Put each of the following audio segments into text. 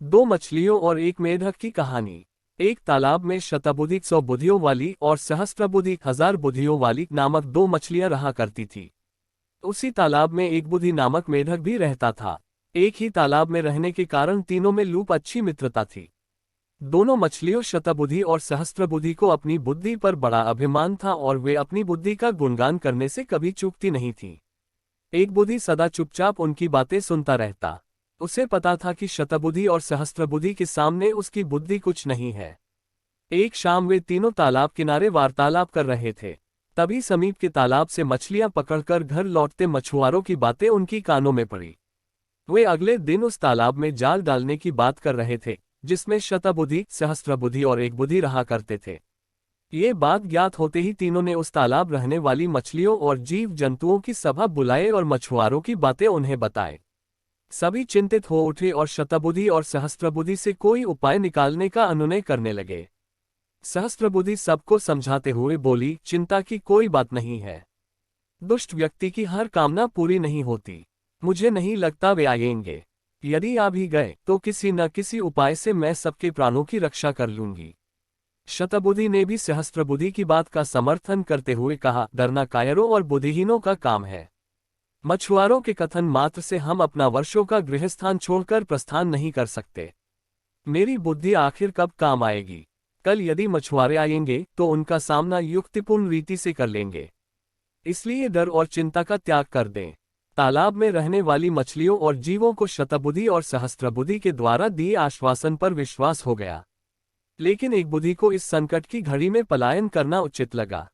दो मछलियों और एक मेढक की कहानी। एक तालाब में शतबुद्धि 100 बुद्धियों वाली और सहस्त्रबुद्धि 1000 बुद्धियों वाली नामक दो मछलियां रहा करती थी। उसी तालाब में एक बुद्धि नामक मेढक भी रहता था। एक ही तालाब में रहने के कारण तीनों में लूप अच्छी मित्रता थी। दोनों मछलियों शतबुद्धि और सहस्त्रबुद्धि को अपनी बुद्धि पर बड़ा अभिमान था और वे अपनी बुद्धि का गुणगान करने से कभी चूकती नहीं थी। एक बुद्धि सदा चुपचाप उनकी बातें सुनता रहता। उसे पता था कि शतबुद्धि और सहस्त्रबुद्धि के सामने उसकी बुद्धि कुछ नहीं है। एक शाम वे तीनों तालाब किनारे वार्तालाप कर रहे थे। तभी समीप के तालाब से मछलियां पकड़कर घर लौटते मछुआरों की बातें उनकी कानों में पड़ी। वे अगले दिन उस तालाब में जाल डालने की बात कर रहे थे, जिसमें शतबुद्धि, सहस्त्रबुद्धि और एक बुद्धि रहा करते थे। ये बात ज्ञात होते ही तीनों ने उस तालाब रहने वाली मछलियों और जीव जंतुओं की सभा बुलाए और मछुआरों की बातें उन्हें बताए। सभी चिंतित हो उठे और शतबुद्धि और सहस्त्रबुद्धि से कोई उपाय निकालने का अनुनय करने लगे। सहस्त्रबुद्धि सबको समझाते हुए बोली, चिंता की कोई बात नहीं है। दुष्ट व्यक्ति की हर कामना पूरी नहीं होती। मुझे नहीं लगता वे आएंगे। यदि आ भी गए तो किसी न किसी उपाय से मैं सबके प्राणों की रक्षा कर लूंगी। शतबुद्धि ने भी सहस्त्रबुद्धि की बात का समर्थन करते हुए कहा, डरना कायरों और बुद्धिहीनों का काम है। मछुआरों के कथन मात्र से हम अपना वर्षों का गृहस्थान छोड़कर प्रस्थान नहीं कर सकते। मेरी बुद्धि आखिर कब काम आएगी। कल यदि मछुआरे आएंगे तो उनका सामना युक्तिपूर्ण रीति से कर लेंगे। इसलिए डर और चिंता का त्याग कर दें। तालाब में रहने वाली मछलियों और जीवों को शतबुद्धि और सहस्त्रबुद्धि के द्वारा दिए आश्वासन पर विश्वास हो गया। लेकिन एक बुद्धि को इस संकट की घड़ी में पलायन करना उचित लगा।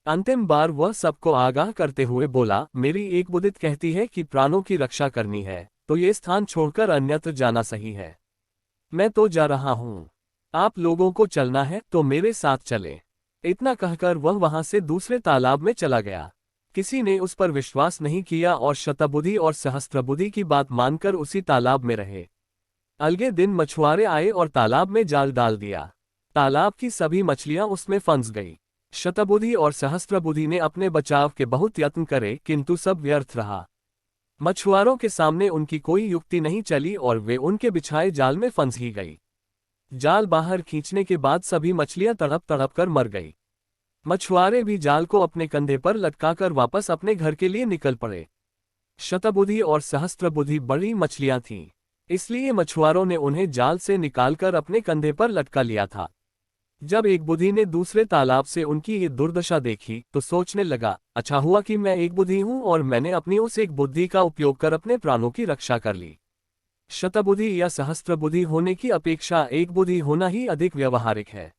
अंतिम बार वह सबको आगाह करते हुए बोला, मेरी एक बुद्धि कहती है कि प्राणों की रक्षा करनी है तो ये स्थान छोड़कर अन्यत्र जाना सही है। मैं तो जा रहा हूँ। आप लोगों को चलना है तो मेरे साथ चलें। इतना कहकर वह वहां से दूसरे तालाब में चला गया। किसी ने उस पर विश्वास नहीं किया और शतबुद्धि और सहस्त्रबुद्धि की बात मानकर उसी तालाब में रहे। अलगे दिन मछुआरे आए और तालाब में जाल डाल दिया। तालाब की सभी मछलियां उसमें फंस गई। शतबुद्धि और सहस्त्रबुद्धि ने अपने बचाव के बहुत यत्न करे किंतु सब व्यर्थ रहा। मछुआरों के सामने उनकी कोई युक्ति नहीं चली और वे उनके बिछाए जाल में फंस ही गई। जाल बाहर खींचने के बाद सभी मछलियां तड़प तड़प कर मर गई। मछुआरे भी जाल को अपने कंधे पर लटकाकर वापस अपने घर के लिए निकल पड़े। शतबुद्धि और सहस्त्रबुद्धि बड़ी मछलियां थीं, इसलिए मछुआरों ने उन्हें जाल से निकालकर अपने कंधे पर लटका लिया था। जब एक बुद्धि ने दूसरे तालाब से उनकी ये दुर्दशा देखी तो सोचने लगा, अच्छा हुआ कि मैं एक बुद्धि हूं और मैंने अपनी उस एक बुद्धि का उपयोग कर अपने प्राणों की रक्षा कर ली। शतबुद्धि या सहस्त्रबुद्धि होने की अपेक्षा एक बुद्धि होना ही अधिक व्यावहारिक है।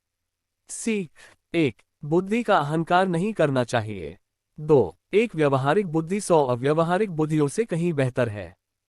सीख 1, बुद्धि का अहंकार नहीं करना चाहिए। 2, एक व्यावहारिक बुद्धि 100 अव्यावहारिक बुद्धियों से कहीं बेहतर है।